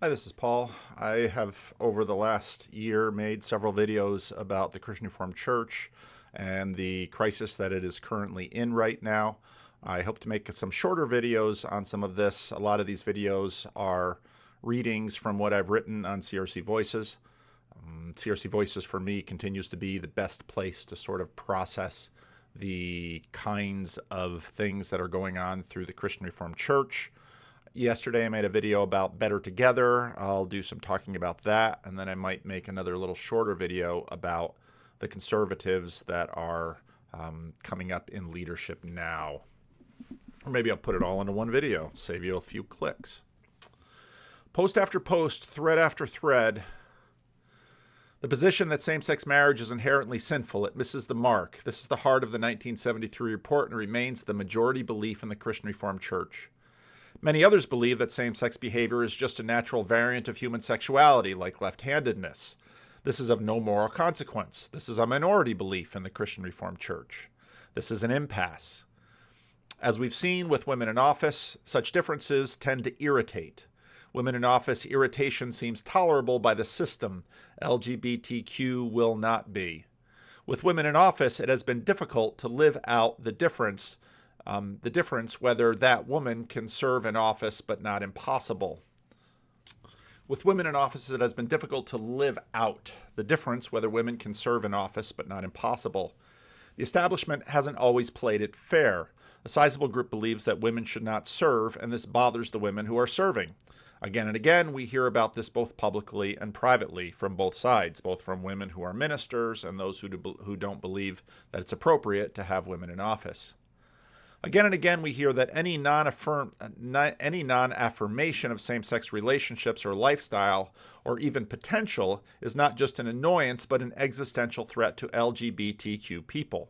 Hi, this is Paul. I have, over the last year, made several videos about the Christian Reformed Church and the crisis that it is currently in right now. I hope to make some shorter videos on some of this. A lot of these videos are readings from what I've written on CRC Voices. CRC Voices, for me, continues to be the best place to sort of process the kinds of things that are going on through the Christian Reformed Church. Yesterday I made a video about Better Together. I'll do some talking about that, and then I might make another little shorter video about the conservatives that are coming up in leadership now. Or maybe I'll put it all into one video, save you a few clicks. Post after post, thread after thread, the position that same-sex marriage is inherently sinful, it misses the mark. This is the heart of the 1973 report and remains the majority belief in the Christian Reformed Church. Many others believe that same-sex behavior is just a natural variant of human sexuality, like left-handedness. This is of no moral consequence. This is a minority belief in the Christian Reformed Church. This is an impasse. As we've seen with women in office, such differences tend to irritate. Women in office irritation seems tolerable by the system. LGBTQ will not be. With women in office, it has been difficult to live out the difference whether that woman can serve in office, but not impossible. With women in office, it has been difficult to live out the difference whether women can serve in office, but not impossible. The establishment hasn't always played it fair. A sizable group believes that women should not serve, and this bothers the women who are serving. Again and again, we hear about this both publicly and privately from both sides, both from women who are ministers and those who don't believe that it's appropriate to have women in office. Again and again, we hear that any non-affirmation of same-sex relationships or lifestyle, or even potential, is not just an annoyance, but an existential threat to LGBTQ people.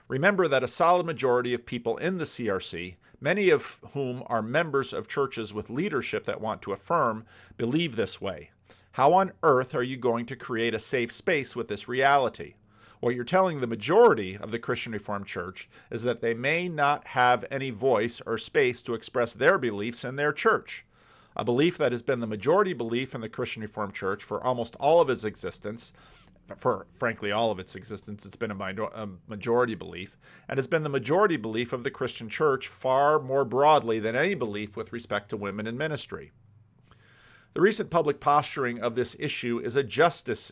Remember that a solid majority of people in the CRC, many of whom are members of churches with leadership that want to affirm, believe this way. How on earth are you going to create a safe space with this reality? What you're telling the majority of the Christian Reformed Church is that they may not have any voice or space to express their beliefs in their church. A belief that has been the majority belief in the Christian Reformed Church for almost all of its existence. For frankly all of its existence, it's been a majority belief, and has been the majority belief of the Christian Church far more broadly than any belief with respect to women in ministry. The recent public posturing of this issue as a justice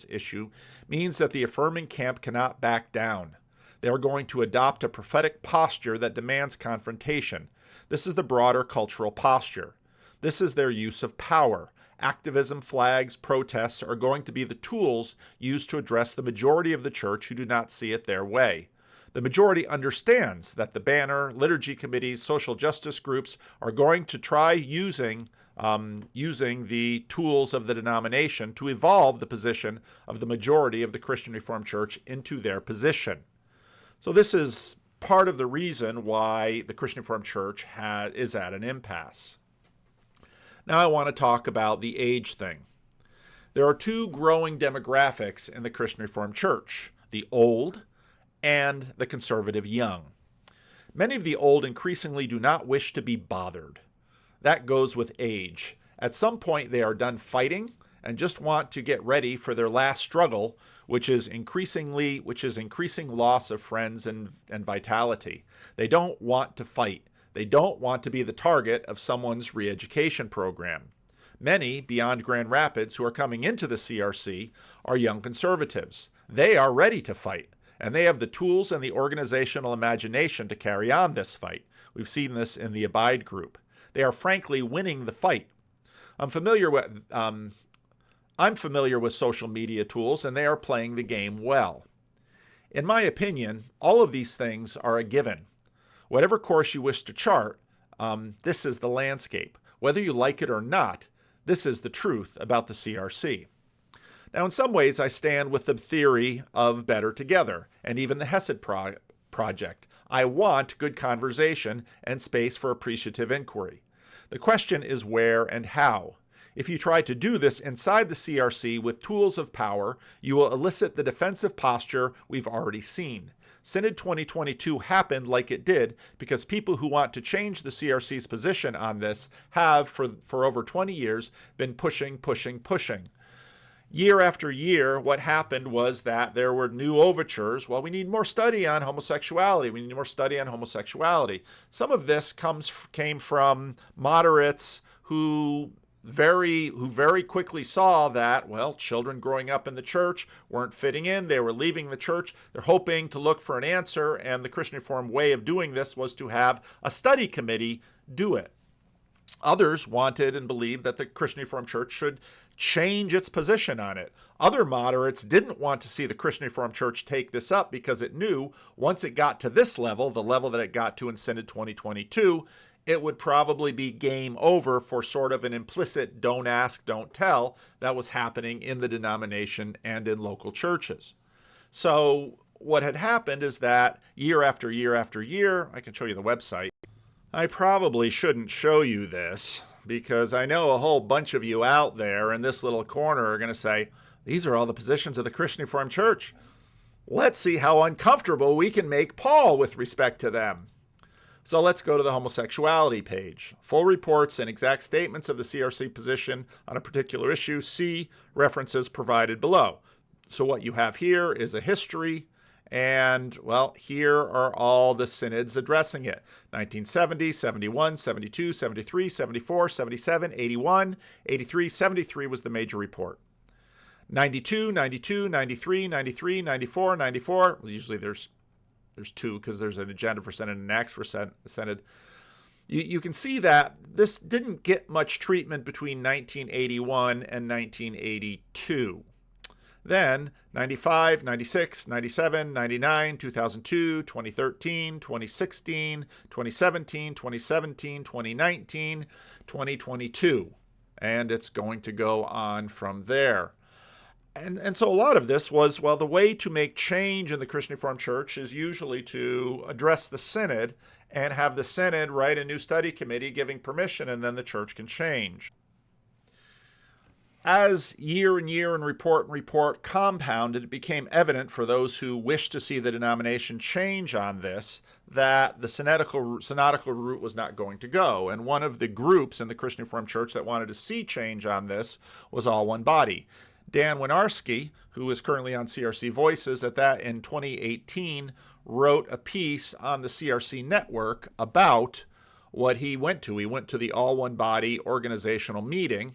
issue means that the affirming camp cannot back down. They are going to adopt a prophetic posture that demands confrontation. This is the broader cultural posture. This is their use of power. Activism, flags, protests are going to be the tools used to address the majority of the church who do not see it their way. The majority understands that the banner, liturgy committees, social justice groups are going to try using the tools of the denomination to evolve the position of the majority of the Christian Reformed Church into their position. So this is part of the reason why the Christian Reformed Church is at an impasse. Now I want to talk about the age thing. There are two growing demographics in the Christian Reformed Church, the old and the conservative young. Many of the old increasingly do not wish to be bothered. That goes with age. At some point they are done fighting and just want to get ready for their last struggle, which is increasing loss of friends and vitality. They don't want to fight. They don't want to be the target of someone's re-education program. Many, beyond Grand Rapids, who are coming into the CRC are young conservatives. They are ready to fight, and they have the tools and the organizational imagination to carry on this fight. We've seen this in the Abide group. They are frankly winning the fight. I'm familiar with social media tools, and they are playing the game well. In my opinion, all of these things are a given. Whatever course you wish to chart, this is the landscape. Whether you like it or not, this is the truth about the CRC. Now, in some ways, I stand with the theory of Better Together and even the Hesed Project. I want good conversation and space for appreciative inquiry. The question is where and how. If you try to do this inside the CRC with tools of power, you will elicit the defensive posture we've already seen. Synod 2022 happened like it did because people who want to change the CRC's position on this have, for over 20 years, been pushing. Year after year, what happened was that there were new overtures. Well, we need more study on homosexuality. We need more study on homosexuality. Some of this came from moderates who very quickly saw that, well, children growing up in the church weren't fitting in. They were leaving the church. They're hoping to look for an answer, and the Christian Reformed way of doing this was to have a study committee do it. Others wanted and believed that the Christian Reformed Church should change its position on it. Other moderates didn't want to see the Christian Reformed Church take this up because it knew once it got to this level, the level that it got to in Synod 2022, it would probably be game over for sort of an implicit don't ask, don't tell that was happening in the denomination and in local churches. So what had happened is that year after year after year, I can show you the website. I probably shouldn't show you this because I know a whole bunch of you out there in this little corner are going to say, these are all the positions of the Christian Reformed Church. Let's see how uncomfortable we can make Paul with respect to them. So let's go to the homosexuality page. Full reports and exact statements of the CRC position on a particular issue. See references provided below. So what you have here is a history. And, well, here are all the synods addressing it. 1970, 71, 72, 73, 74, 77, 81, 83, 73 was the major report. 92, 92, 93, 93, 94, 94. Well, usually there's two because there's an agenda for Synod and an acts for Synod. You can see that this didn't get much treatment between 1981 and 1982. Then 95, 96, 97, 99, 2002, 2013, 2016, 2017, 2017, 2019, 2022. And it's going to go on from there. And so a lot of this was, well, the way to make change in the Christian Reformed Church is usually to address the Synod and have the Synod write a new study committee giving permission, and then the church can change. As year and year and report compounded, it became evident for those who wished to see the denomination change on this that the synodical route was not going to go. And one of the groups in the Christian Reformed Church that wanted to see change on this was All One Body. Dan Winarski, who is currently on CRC Voices, in 2018 wrote a piece on the CRC network about what he went to. He went to the All One Body organizational meeting,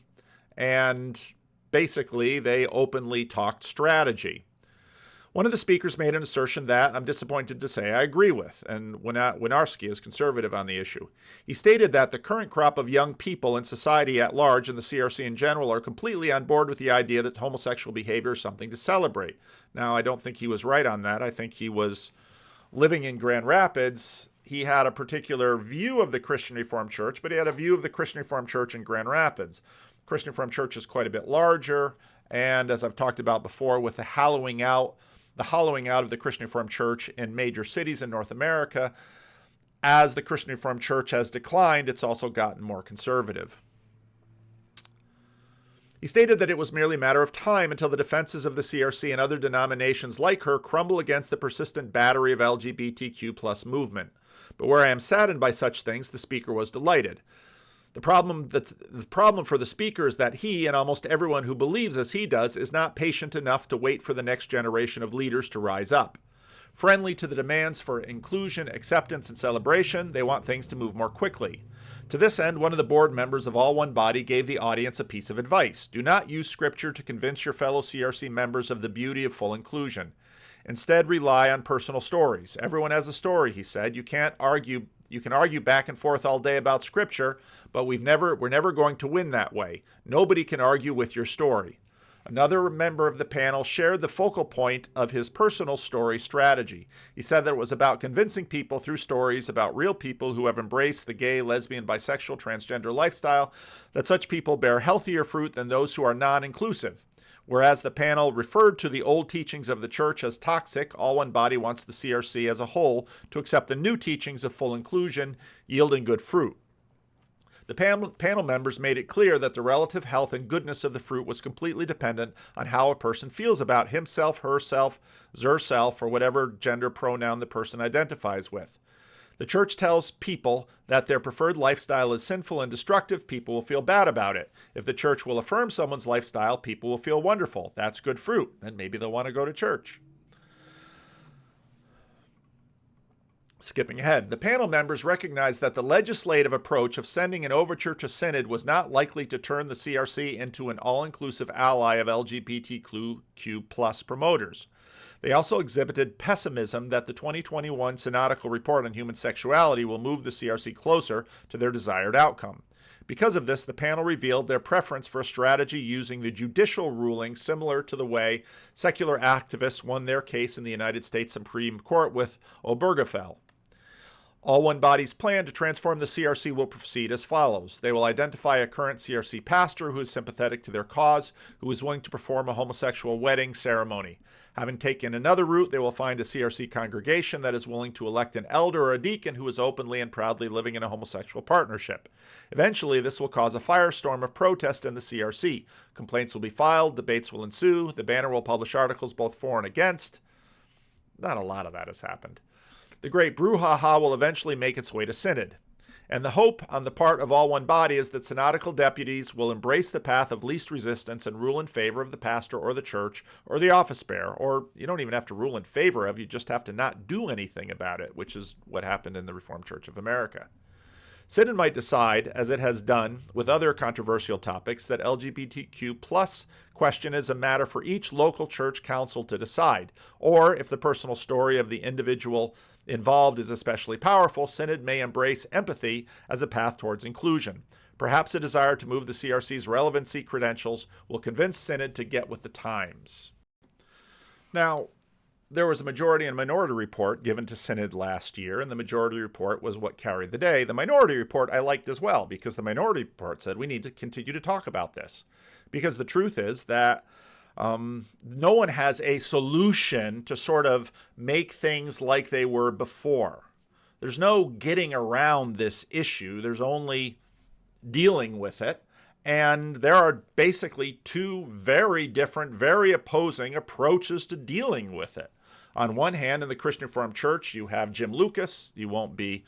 and basically they openly talked strategy. One of the speakers made an assertion that I'm disappointed to say I agree with, and Winarski is conservative on the issue. He stated that the current crop of young people in society at large and the CRC in general are completely on board with the idea that homosexual behavior is something to celebrate. Now, I don't think he was right on that. I think he was living in Grand Rapids. He had a particular view of the Christian Reformed Church, but he had a view of the Christian Reformed Church in Grand Rapids. Christian Reformed Church is quite a bit larger, and as I've talked about before, with the hollowing out of the Christian Reformed Church in major cities in North America, as the Christian Reformed Church has declined, it's also gotten more conservative. He stated that it was merely a matter of time until the defenses of the CRC and other denominations like her crumble against the persistent battery of LGBTQ plus movement. But where I am saddened by such things, the speaker was delighted. The problem for the speaker is that he and almost everyone who believes as he does is not patient enough to wait for the next generation of leaders to rise up. Friendly to the demands for inclusion, acceptance, and celebration, they want things to move more quickly. To this end, one of the board members of All One Body gave the audience a piece of advice. Do not use Scripture to convince your fellow CRC members of the beauty of full inclusion. Instead, rely on personal stories. Everyone has a story, he said. You can argue back and forth all day about Scripture, but we're never going to win that way. Nobody can argue with your story. Another member of the panel shared the focal point of his personal story strategy. He said that it was about convincing people through stories about real people who have embraced the gay, lesbian, bisexual, transgender lifestyle that such people bear healthier fruit than those who are non-inclusive. Whereas the panel referred to the old teachings of the church as toxic, All One Body wants the CRC as a whole to accept the new teachings of full inclusion, yielding good fruit. The panel members made it clear that the relative health and goodness of the fruit was completely dependent on how a person feels about himself, herself, zerself, or whatever gender pronoun the person identifies with. The church tells people that their preferred lifestyle is sinful and destructive. People will feel bad about it. If the church will affirm someone's lifestyle, people will feel wonderful. That's good fruit, and maybe they'll want to go to church. Skipping ahead, the panel members recognized that the legislative approach of sending an overture to Synod was not likely to turn the CRC into an all-inclusive ally of LGBTQ+ promoters. They also exhibited pessimism that the 2021 Synodical Report on Human Sexuality will move the CRC closer to their desired outcome. Because of this, the panel revealed their preference for a strategy using the judicial ruling similar to the way secular activists won their case in the United States Supreme Court with Obergefell. All One Body's plan to transform the CRC will proceed as follows. They will identify a current CRC pastor who is sympathetic to their cause, who is willing to perform a homosexual wedding ceremony. Having taken another route, they will find a CRC congregation that is willing to elect an elder or a deacon who is openly and proudly living in a homosexual partnership. Eventually, this will cause a firestorm of protest in the CRC. Complaints will be filed, debates will ensue, the banner will publish articles both for and against. Not a lot of that has happened. The great brouhaha will eventually make its way to Synod. And the hope on the part of All One Body is that synodical deputies will embrace the path of least resistance and rule in favor of the pastor or the church or the office bearer. Or you don't even have to rule in favor of, you just have to not do anything about it, which is what happened in the Reformed Church of America. Synod might decide, as it has done with other controversial topics, that LGBTQ+ question is a matter for each local church council to decide. Or, if the personal story of the individual involved is especially powerful, Synod may embrace empathy as a path towards inclusion. Perhaps a desire to move the CRC's relevancy credentials will convince Synod to get with the times. Now, there was a majority and minority report given to Synod last year, and the majority report was what carried the day. The minority report I liked as well, because the minority report said we need to continue to talk about this. Because the truth is that no one has a solution to sort of make things like they were before. There's no getting around this issue. There's only dealing with it. And there are basically two very different, very opposing approaches to dealing with it. On one hand, in the Christian Reformed Church, you have Jim Lucas. You won't be,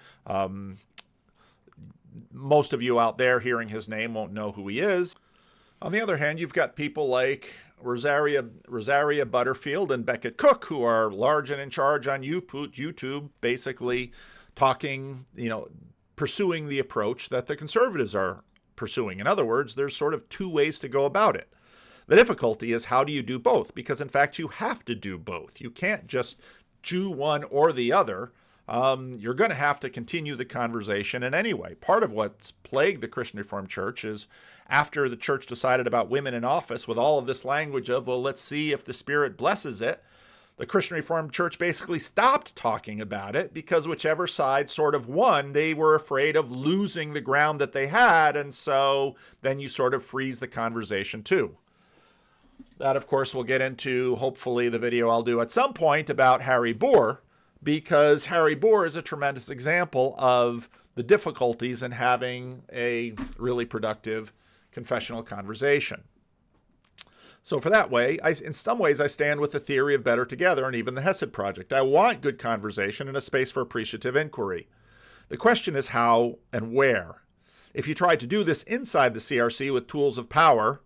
most of you out there hearing his name won't know who he is. On the other hand, you've got people like Rosaria Butterfield and Beckett Cook, who are large and in charge on YouTube, basically talking, pursuing the approach that the conservatives are pursuing. In other words, there's sort of two ways to go about it. The difficulty is, how do you do both? Because in fact, you have to do both. You can't just do one or the other. You're going to have to continue the conversation. And anyway, part of what's plagued the Christian Reformed Church is, after the church decided about women in office with all of this language of, well, let's see if the Spirit blesses it, the Christian Reformed Church basically stopped talking about it, because whichever side sort of won, they were afraid of losing the ground that they had. And so then you sort of freeze the conversation too. That, of course, we'll get into, hopefully, the video I'll do at some point about Harry Bohr, because Harry Bohr is a tremendous example of the difficulties in having a really productive confessional conversation. So for that way, in some ways, I stand with the theory of better together and even the Hesed Project. I want good conversation and a space for appreciative inquiry. The question is how and where. If you try to do this inside the CRC with tools of power,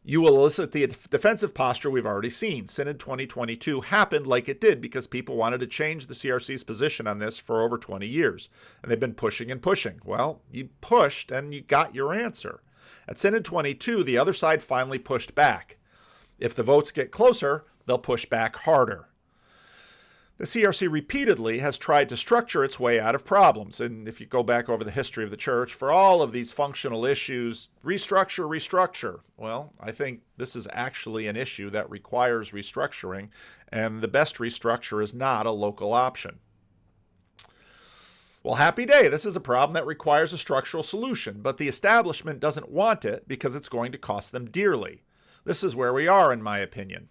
you will elicit the defensive posture we've already seen. Synod 2022 happened like it did because people wanted to change the CRC's position on this for over 20 years. And they've been pushing and pushing. Well, you pushed and you got your answer. At Synod 22, the other side finally pushed back. If the votes get closer, they'll push back harder. The CRC repeatedly has tried to structure its way out of problems. And if you go back over the history of the church, for all of these functional issues, restructure. Well, I think this is actually an issue that requires restructuring, and the best restructure is not a local option. Well, happy day. This is a problem that requires a structural solution, but the establishment doesn't want it because it's going to cost them dearly. This is where we are, in my opinion.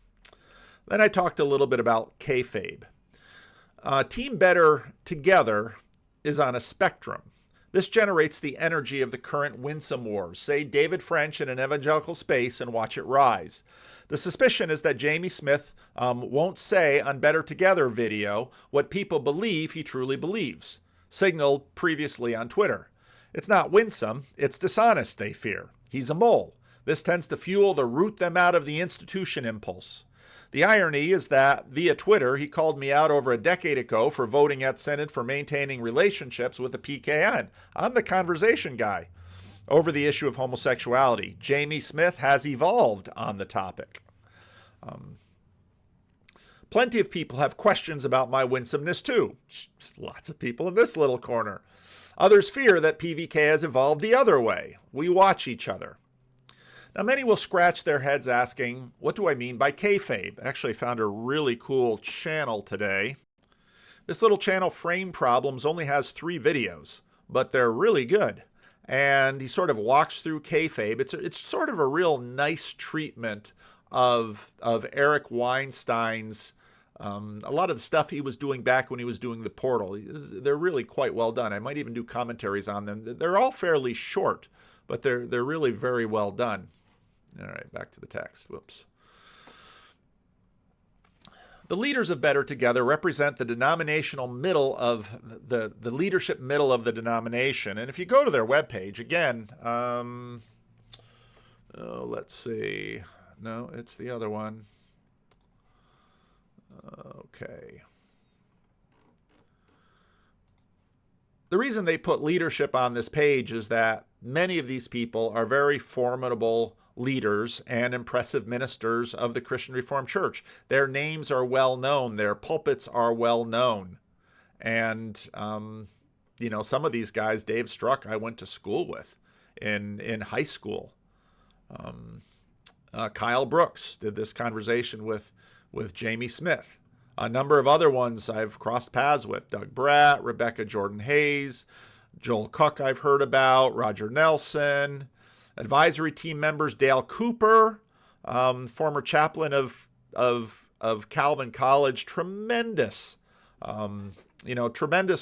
Then I talked a little bit about kayfabe. Team Better Together is on a spectrum. This generates the energy of the current winsome wars. Say David French in an evangelical space and watch it rise. The suspicion is that Jamie Smith won't say on Better Together video what people believe he truly believes, signaled previously on Twitter. It's not winsome, it's dishonest, they fear. He's a mole. This tends to fuel the root them out of the institution impulse. The irony is that, via Twitter, he called me out over a decade ago for voting at Synod for maintaining relationships with the PKN. I'm the conversation guy over the issue of homosexuality. Jamie Smith has evolved on the topic. Plenty of people have questions about my winsomeness too. Lots of people in this little corner. Others fear that PVK has evolved the other way. We watch each other. Now, many will scratch their heads asking, what do I mean by kayfabe? I actually found a really cool channel today. This little channel, Frame Problems, only has 3 videos, but they're really good. And he sort of walks through kayfabe. It's sort of a real nice treatment of Eric Weinstein's, a lot of the stuff he was doing back when he was doing The Portal. They're really quite well done. I might even do commentaries on them. They're all fairly short, but they're really very well done. All right, back to the text. Whoops. The leaders of Better Together represent the denominational middle of the leadership middle of the denomination. And if you go to their webpage, again, let's see. No, it's the other one. Okay. The reason they put leadership on this page is that many of these people are very formidable leaders and impressive ministers of the Christian Reformed Church. Their names are well known. Their pulpits are well known. And, some of these guys, Dave Struck, I went to school with in high school. Kyle Brooks did this conversation with Jamie Smith. A number of other ones I've crossed paths with. Doug Bratt, Rebecca Jordan Hayes, Joel Cook I've heard about, Roger Nelson. Advisory team members Dale Cooper, former chaplain of Calvin College, tremendous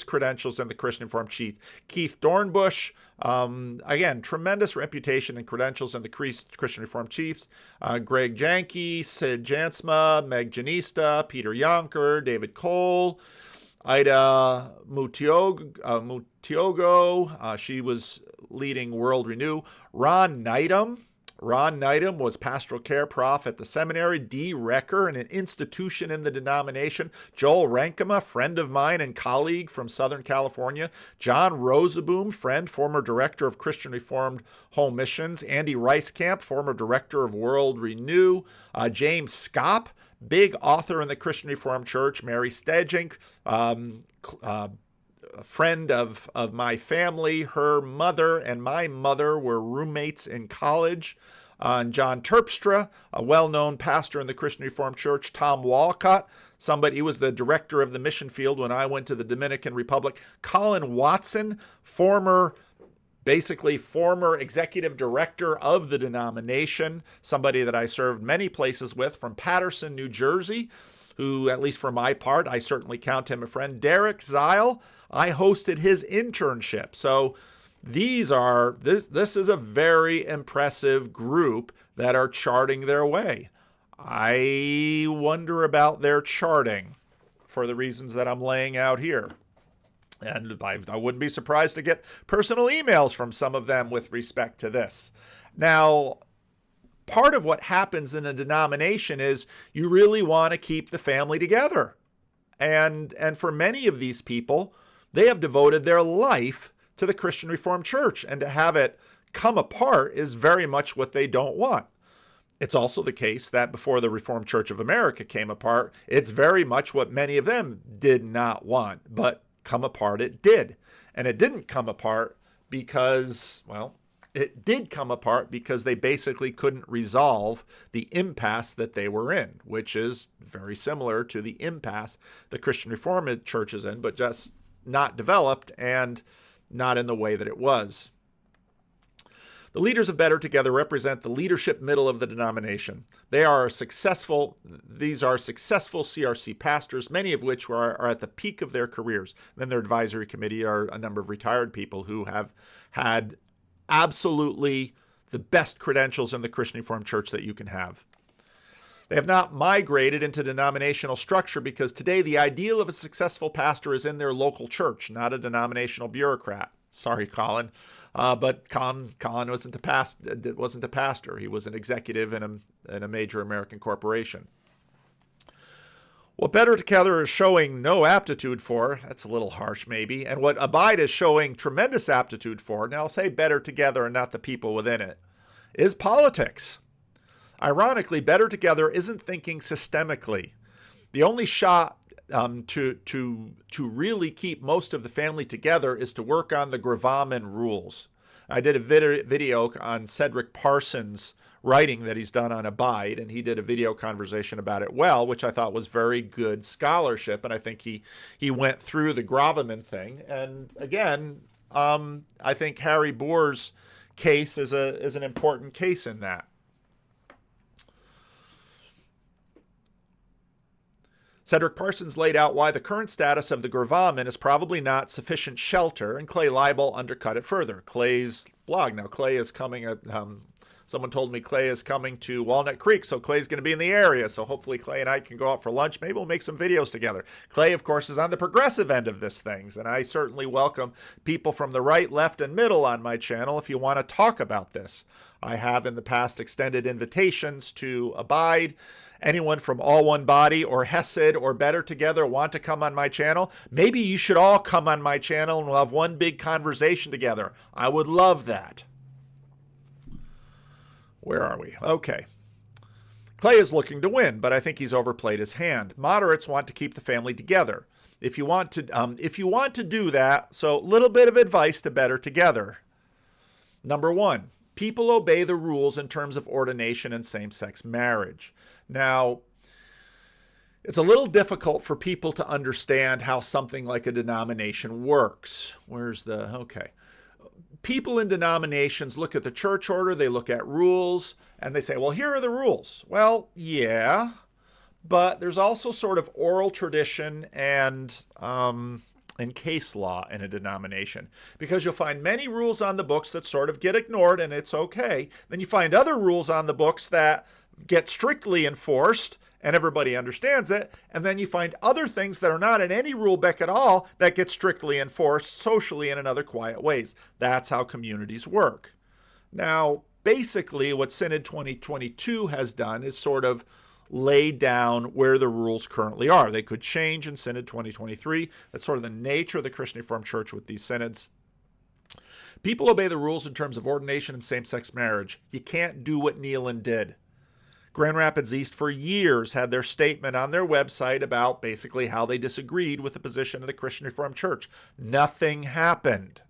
credentials in the Christian Reformed Chief. Keith Dornbush, again, tremendous reputation and credentials in the Christian Reformed Chiefs. Greg Janke, Sid Jansma, Meg Janista, Peter Yonker, David Cole, Ida Mutiogo, she was leading World Renew. Ron Needham was pastoral care prof at the seminary. D. Recker, an institution in the denomination. Joel Rankema, friend of mine and colleague from Southern California. John Roseboom, friend, former director of Christian Reformed Home Missions. Andy Reiskamp, former director of World Renew. James Skopp, big author in the Christian Reformed Church. Mary Stedjink, a friend of my family. Her mother and my mother were roommates in college. And John Terpstra, a well-known pastor in the Christian Reformed Church. Tom Walcott, he was the director of the mission field when I went to the Dominican Republic. Colin Watson, former executive director of the denomination, somebody that I served many places with, from Paterson, New Jersey, who, at least for my part, I certainly count him a friend. Derek Zeil, I hosted his internship. So this is a very impressive group that are charting their way. I wonder about their charting for the reasons that I'm laying out here. And I wouldn't be surprised to get personal emails from some of them with respect to this. Now, part of what happens in a denomination is you really want to keep the family together. And for many of these people, they have devoted their life to the Christian Reformed Church, and to have it come apart is very much what they don't want. It's also the case that before the Reformed Church of America came apart, it's very much what many of them did not want, but come apart it did. And it didn't come apart because, it did come apart because they basically couldn't resolve the impasse that they were in, which is very similar to the impasse the Christian Reformed Church is in, but just not developed and not in the way that it was. The leaders of Better Together represent the leadership middle of the denomination. These are successful CRC pastors, many of which are at the peak of their careers. Then their advisory committee are a number of retired people who have had absolutely the best credentials in the Christian Reformed Church that you can have. They have not migrated into denominational structure because today the ideal of a successful pastor is in their local church, not a denominational bureaucrat. Sorry, Colin. But Colin wasn't a pastor. He was an executive in a major American corporation. What Better Together is showing no aptitude for, that's a little harsh maybe, and what Abide is showing tremendous aptitude for, now I'll say Better Together and not the people within it, is politics. Ironically, Better Together isn't thinking systemically. The only shot to really keep most of the family together is to work on the gravamen rules. I did a video on Cedric Parsons' writing that he's done on Abide, and he did a video conversation about it which I thought was very good scholarship, and I think he went through the gravamen thing. And again, I think Harry Boer's case is an important case in that. Cedric Parsons laid out why the current status of the gravamen is probably not sufficient shelter, and Clay Libel undercut it further. Clay's blog. Now, Clay is coming, someone told me Clay is coming to Walnut Creek, so Clay's going to be in the area, so hopefully Clay and I can go out for lunch. Maybe we'll make some videos together. Clay, of course, is on the progressive end of this things, and I certainly welcome people from the right, left, and middle on my channel if you want to talk about this. I have in the past extended invitations to Abide. Anyone from All One Body or Hesed or Better Together want to come on my channel? Maybe you should all come on my channel and we'll have one big conversation together. I would love that. Where are we? Okay. Clay is looking to win, but I think he's overplayed his hand. Moderates want to keep the family together. If you want to do that, so a little bit of advice to Better Together. Number one, people obey the rules in terms of ordination and same-sex marriage. Now, it's a little difficult for people to understand how something like a denomination works. Okay. People in denominations look at the church order, they look at rules, and they say, well, here are the rules. Well, yeah, but there's also sort of oral tradition and case law in a denomination, because you'll find many rules on the books that sort of get ignored, and it's okay. Then you find other rules on the books that get strictly enforced, and everybody understands it. And then you find other things that are not in any rule book at all that get strictly enforced socially and in other quiet ways. That's how communities work. Now, basically, what Synod 2022 has done is sort of lay down where the rules currently are. They could change in Synod 2023. That's sort of the nature of the Christian Reformed Church with these synods. People obey the rules in terms of ordination and same-sex marriage. You can't do what Nealon did. Grand Rapids East for years had their statement on their website about basically how they disagreed with the position of the Christian Reformed Church. Nothing happened.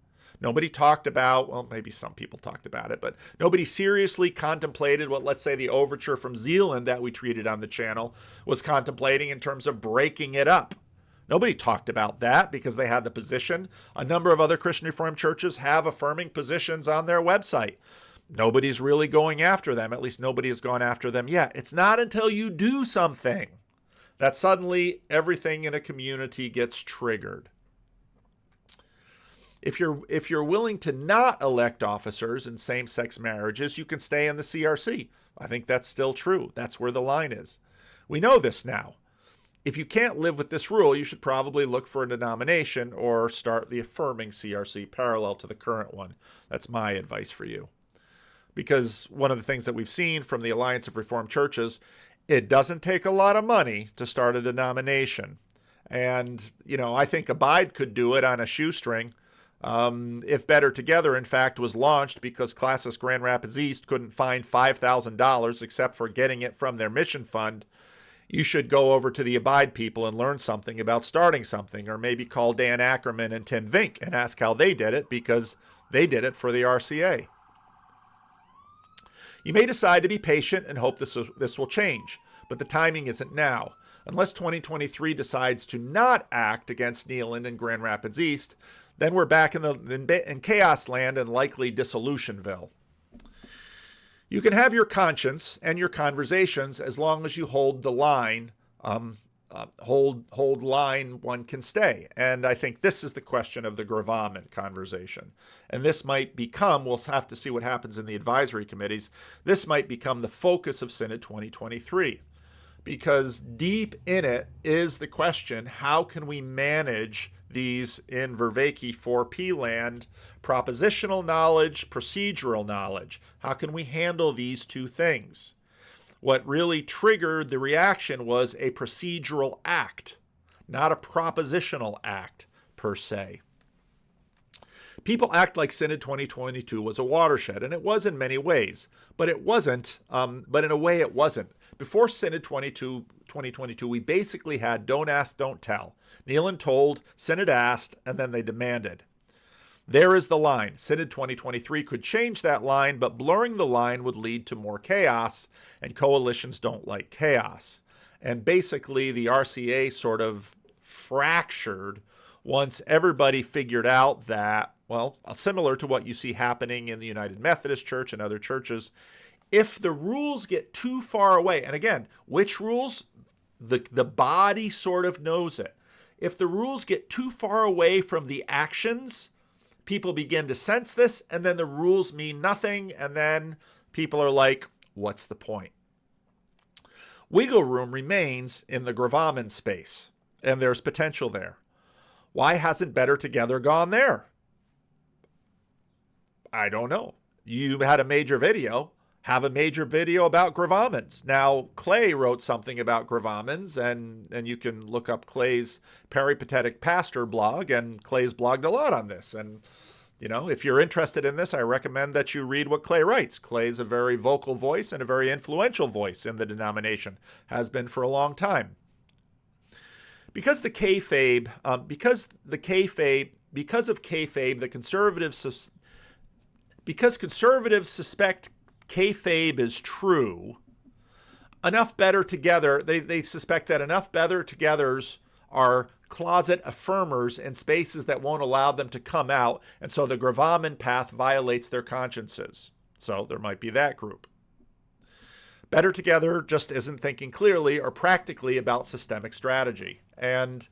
Nobody talked about, well, maybe some people talked about it, but nobody seriously contemplated what, let's say, the overture from Zealand that we treated on the channel was contemplating in terms of breaking it up. Nobody talked about that because they had the position. A number of other Christian Reformed churches have affirming positions on their website. Nobody's really going after them. At least nobody has gone after them yet. It's not until you do something that suddenly everything in a community gets triggered. If you're willing to not elect officers in same-sex marriages, you can stay in the CRC. I think that's still true. That's where the line is. We know this now. If you can't live with this rule, you should probably look for a denomination or start the affirming CRC parallel to the current one. That's my advice for you. Because one of the things that we've seen from the Alliance of Reformed Churches, it doesn't take a lot of money to start a denomination. And, I think Abide could do it on a shoestring. If Better Together, in fact, was launched because Classist Grand Rapids East couldn't find $5,000 except for getting it from their mission fund, you should go over to the Abide people and learn something about starting something, or maybe call Dan Ackerman and Tim Vink and ask how they did it, because they did it for the RCA. You may decide to be patient and hope this will change, but the timing isn't now. Unless 2023 decides to not act against Nealon and Grand Rapids East, then we're back in chaos land and likely dissolutionville. You can have your conscience and your conversations as long as you hold the line, hold line one can stay. And I think this is the question of the gravamen conversation. And this might become, we'll have to see what happens in the advisory committees, this might become the focus of Synod 2023. Because deep in it is the question, how can we manage these, in Vervaeke 4P land, propositional knowledge, procedural knowledge? How can we handle these two things? What really triggered the reaction was a procedural act, not a propositional act per se. People act like Synod 2022 was a watershed, and it was in many ways, but it wasn't, but in a way it wasn't. Before Synod 2022, we basically had don't ask, don't tell. Nealon told, Synod asked, and then they demanded. There is the line. Synod 2023 could change that line, but blurring the line would lead to more chaos, and coalitions don't like chaos. And basically, the RCA sort of fractured once everybody figured out that, well, similar to what you see happening in the United Methodist Church and other churches, if the rules get too far away, and again, which rules? The body sort of knows it. If the rules get too far away from the actions, people begin to sense this, and then the rules mean nothing, and then people are like, what's the point? Wiggle room remains in the gravamen space, and there's potential there. Why hasn't Better Together gone there? I don't know. You had a major video. Have a major video about gravamens. Now, Clay wrote something about gravamens, and you can look up Clay's Peripatetic Pastor blog, and Clay's blogged a lot on this. And, you know, if you're interested in this, I recommend that you read what Clay writes. Clay's a very vocal voice and a very influential voice in the denomination, has been for a long time. Because of kayfabe, because conservatives suspect kayfabe is true, enough Better Together, they suspect that enough Better Togethers are closet affirmers in spaces that won't allow them to come out, and so the gravamen path violates their consciences. So there might be that group. Better Together just isn't thinking clearly or practically about systemic strategy. And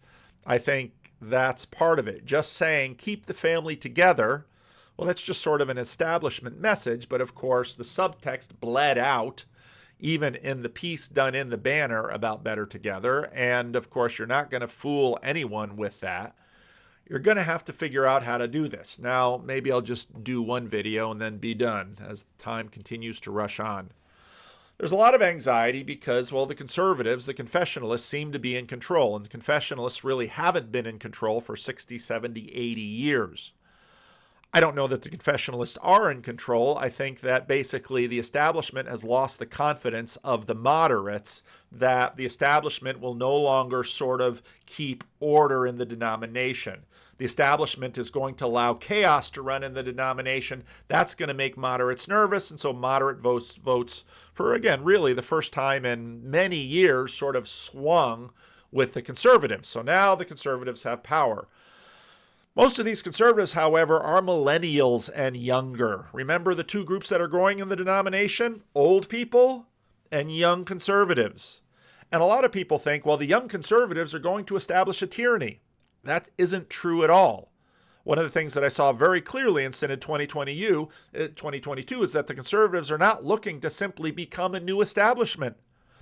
I think that's part of it. Just saying, keep the family together, well, that's just sort of an establishment message. But of course, the subtext bled out even in the piece done in the banner about Better Together. And of course, you're not going to fool anyone with that. You're going to have to figure out how to do this. Now, maybe I'll just do one video and then be done as time continues to rush on. There's a lot of anxiety because, well, the conservatives, the confessionalists, seem to be in control. And the confessionalists really haven't been in control for 60, 70, 80 years. I don't know that the confessionalists are in control. I think that basically the establishment has lost the confidence of the moderates, that the establishment will no longer sort of keep order in the denomination. The establishment is going to allow chaos to run in the denomination. That's going to make moderates nervous, and so moderate votes for, again, really the first time in many years sort of swung with the conservatives. So now the conservatives have power. Most of these conservatives, however, are millennials and younger. Remember the two groups that are growing in the denomination? Old people and young conservatives. And a lot of people think, well, the young conservatives are going to establish a tyranny. That isn't true at all. One of the things that I saw very clearly in Synod 2022 is that the conservatives are not looking to simply become a new establishment.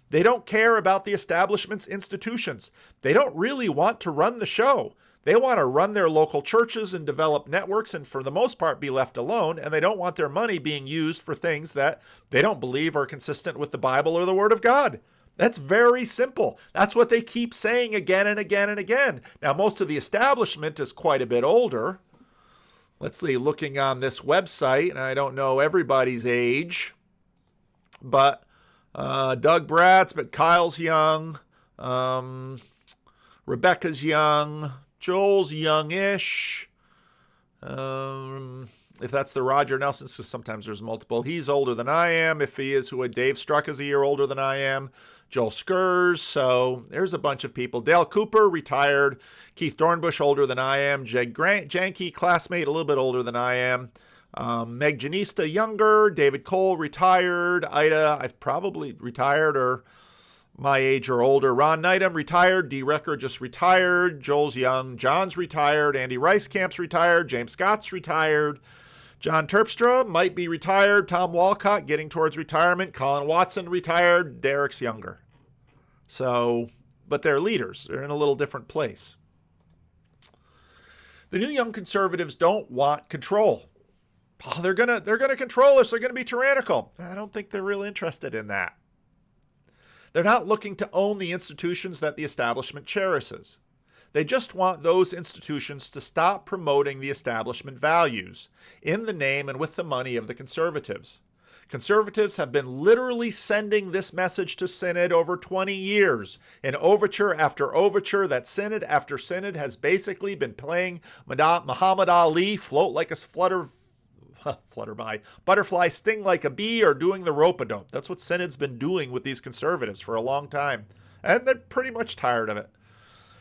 They don't care about the establishment's institutions. They don't really want to run the show. They want to run their local churches and develop networks and for the most part be left alone, and they don't want their money being used for things that they don't believe are consistent with the Bible or the Word of God. That's very simple. That's what they keep saying again and again and again. Now, most of the establishment is quite a bit older. Let's see, looking on this website, and I don't know everybody's age, but Doug Bratz, but Kyle's young, Rebecca's young, Joel's youngish. If that's the Roger Nelson, because sometimes there's multiple. He's older than I am. If he is who Dave Struck is a year older than I am. Joel Skurs. So there's a bunch of people. Dale Cooper, retired. Keith Dornbush, older than I am. Jeg Janke, classmate, a little bit older than I am. Meg Janista, younger. David Cole, retired. Ida, I've probably retired or my age or older. Ron Needham, retired. D. Recker, just retired. Joel's young. John's retired. Andy Ricecamp's retired. James Scott's retired. John Terpstra might be retired. Tom Walcott getting towards retirement. Colin Watson retired. Derek's younger. So, but they're leaders. They're in a little different place. The new young conservatives don't want control. Oh, they're gonna control us. They're gonna be tyrannical. I don't think they're real interested in that. They're not looking to own the institutions that the establishment cherishes. They just want those institutions to stop promoting the establishment values in the name and with the money of the conservatives. Conservatives have been literally sending this message to Synod over 20 years. In overture after overture, that Synod after Synod has basically been playing Muhammad Ali, float like a butterfly, sting like a bee, or doing the rope-a-dope. That's what Synod's been doing with these conservatives for a long time. And they're pretty much tired of it.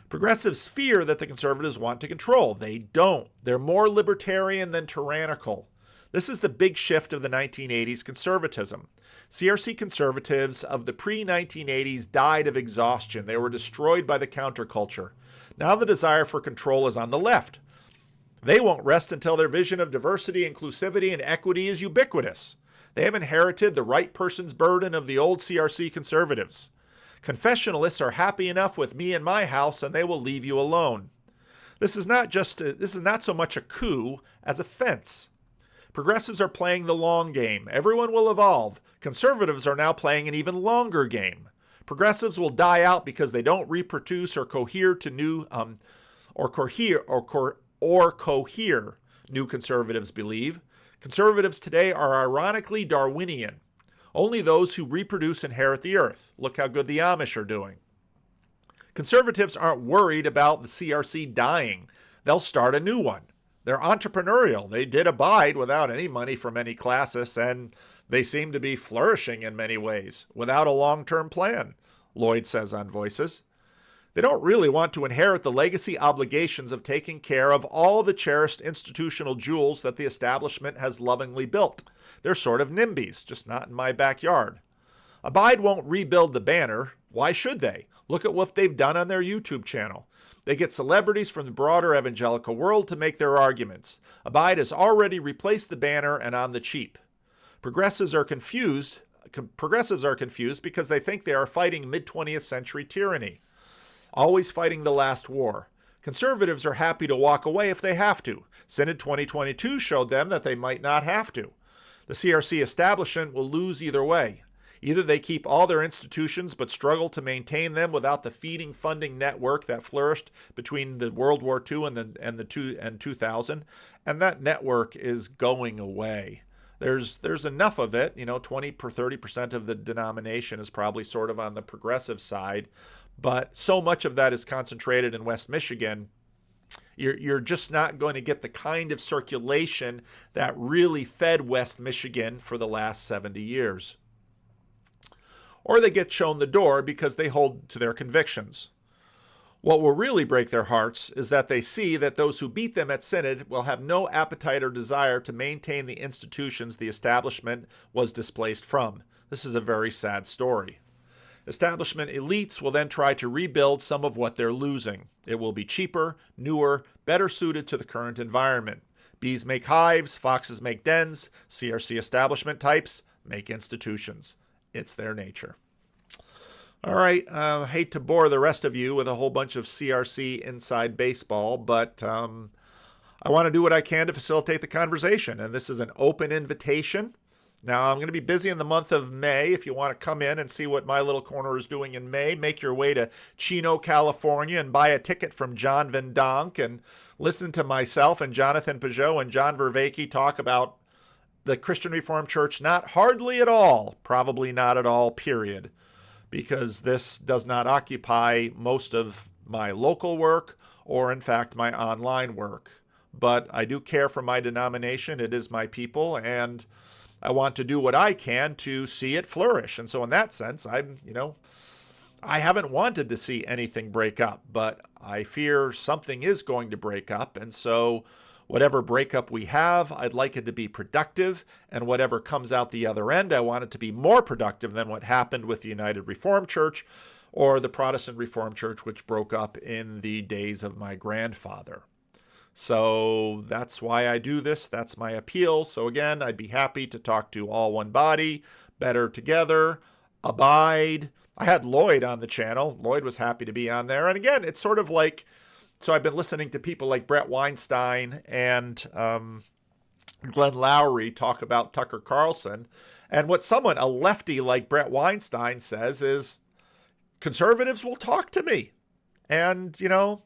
Progressives fear that the conservatives want to control. They don't. They're more libertarian than tyrannical. This is the big shift of the 1980s conservatism. CRC conservatives of the pre-1980s died of exhaustion. They were destroyed by the counterculture. Now the desire for control is on the left. They won't rest until their vision of diversity, inclusivity, and equity is ubiquitous. They have inherited the right person's burden of the old CRC conservatives. Confessionalists are happy enough with me and my house, and they will leave you alone. This is not so much a coup as a fence. Progressives are playing the long game. Everyone will evolve. Conservatives are now playing an even longer game. Progressives will die out because they don't reproduce or cohere to new cohere, new conservatives believe. Conservatives today are ironically Darwinian. Only those who reproduce inherit the earth. Look how good the Amish are doing. Conservatives aren't worried about the CRC dying. They'll start a new one. They're entrepreneurial. They did abide without any money from any classis, and they seem to be flourishing in many ways without a long-term plan, Lloyd says on Voices. They don't really want to inherit the legacy obligations of taking care of all the cherished institutional jewels that the establishment has lovingly built. They're sort of NIMBYs, just not in my backyard. Abide won't rebuild the banner. Why should they? Look at what they've done on their YouTube channel. They get celebrities from the broader evangelical world to make their arguments. Abide has already replaced the banner and on the cheap. Progressives are confused because they think they are fighting mid-20th century tyranny, always fighting the last war. Conservatives are happy to walk away if they have to. Synod 2022 showed them that they might not have to. The CRC establishment will lose either way. Either they keep all their institutions but struggle to maintain them without the feeding funding network that flourished between the World War II and 2000, and that network is going away. There's enough of it, 30% of the denomination is probably sort of on the progressive side, but so much of that is concentrated in West Michigan. You're just not going to get the kind of circulation that really fed West Michigan for the last 70 years. Or they get shown the door because they hold to their convictions. What will really break their hearts is that they see that those who beat them at Synod will have no appetite or desire to maintain the institutions the establishment was displaced from. This is a very sad story. Establishment elites will then try to rebuild some of what they're losing. It will be cheaper, newer, better suited to the current environment. Bees make hives, foxes make dens, CRC establishment types make institutions. It's their nature. All right, I hate to bore the rest of you with a whole bunch of CRC inside baseball, but I want to do what I can to facilitate the conversation, and this is an open invitation. Now, I'm going to be busy in the month of May. If you want to come in and see what My Little Corner is doing in May, make your way to Chino, California, and buy a ticket from John Van Donk and listen to myself and Jonathan Peugeot and John Vervaeke talk about the Christian Reformed Church, not hardly at all, probably not at all, period, because this does not occupy most of my local work or, in fact, my online work. But I do care for my denomination. It is my people, and I want to do what I can to see it flourish. And so in that sense, I haven't wanted to see anything break up, but I fear something is going to break up. And so Whatever breakup we have, I'd like it to be productive, and whatever comes out the other end, I want it to be more productive than what happened with the United Reformed Church or the Protestant Reformed Church, which broke up in the days of my grandfather. So that's why I do this. That's my appeal. So again, I'd be happy to talk to All One Body, Better Together, Abide. I had Lloyd on the channel. Lloyd was happy to be on there. And again, it's sort of like, so I've been listening to people like Brett Weinstein and Glenn Lowry talk about Tucker Carlson. And what someone, a lefty like Brett Weinstein, says is, conservatives will talk to me. And, you know,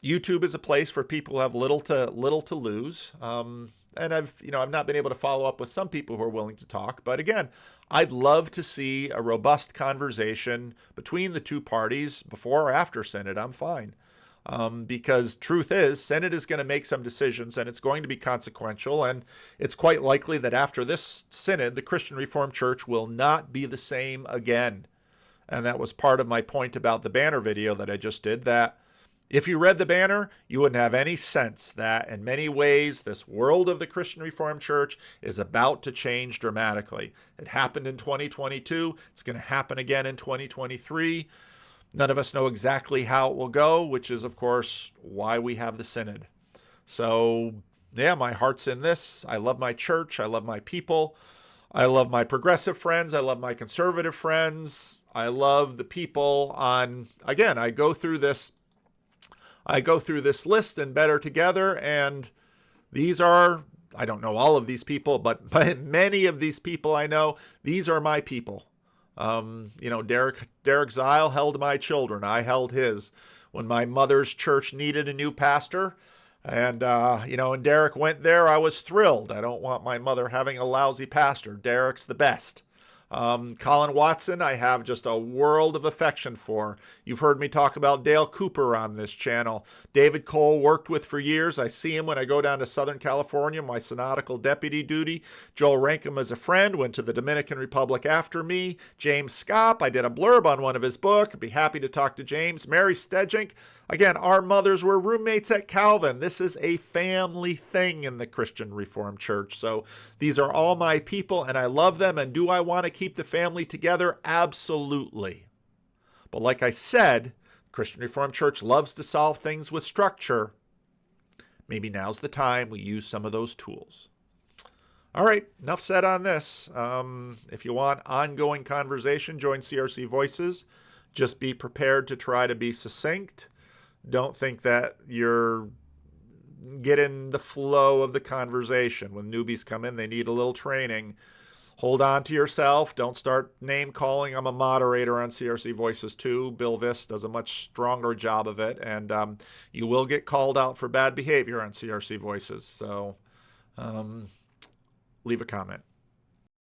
YouTube is a place for people who have little to lose. And I've not been able to follow up with some people who are willing to talk. But again, I'd love to see a robust conversation between the two parties before or after Synod. I'm fine. Because truth is, Synod is going to make some decisions and it's going to be consequential. And it's quite likely that after this Synod, the Christian Reformed Church will not be the same again. And that was part of my point about the banner video that I just did, that if you read the banner, you wouldn't have any sense that in many ways this world of the Christian Reformed Church is about to change dramatically. It happened in 2022. It's going to happen again in 2023. None of us know exactly how it will go, which is, of course, why we have the Synod. So, yeah, my heart's in this. I love my church. I love my people. I love my progressive friends. I love my conservative friends. I love the people on, again, I go through this list and Better Together, and these are, I don't know all of these people, but many of these people I know, these are my people. Derek Zile held my children. I held his. When my mother's church needed a new pastor, and Derek went there, I was thrilled. I don't want my mother having a lousy pastor. Derek's the best. Colin Watson, I have just a world of affection for. You've heard me talk about Dale Cooper on this channel. David Cole worked with for years. I see him when I go down to Southern California, my synodical deputy duty. Joel Rankin is a friend, went to the Dominican Republic after me. James Scopp, I did a blurb on one of his books. I'd be happy to talk to James. Mary Stedjink, again, our mothers were roommates at Calvin. This is a family thing in the Christian Reformed Church. So these are all my people, and I love them. And do I want to keep the family together? Absolutely. But like I said, Christian Reformed Church loves to solve things with structure. Maybe now's the time we use some of those tools. All right, enough said on this. If you want ongoing conversation, join CRC Voices. Just be prepared to try to be succinct. Don't think that you're getting the flow of the conversation. When newbies come in, they need a little training. Hold on to yourself. Don't start name calling. I'm a moderator on CRC Voices too. Bill Viss does a much stronger job of it. And you will get called out for bad behavior on CRC Voices. So leave a comment.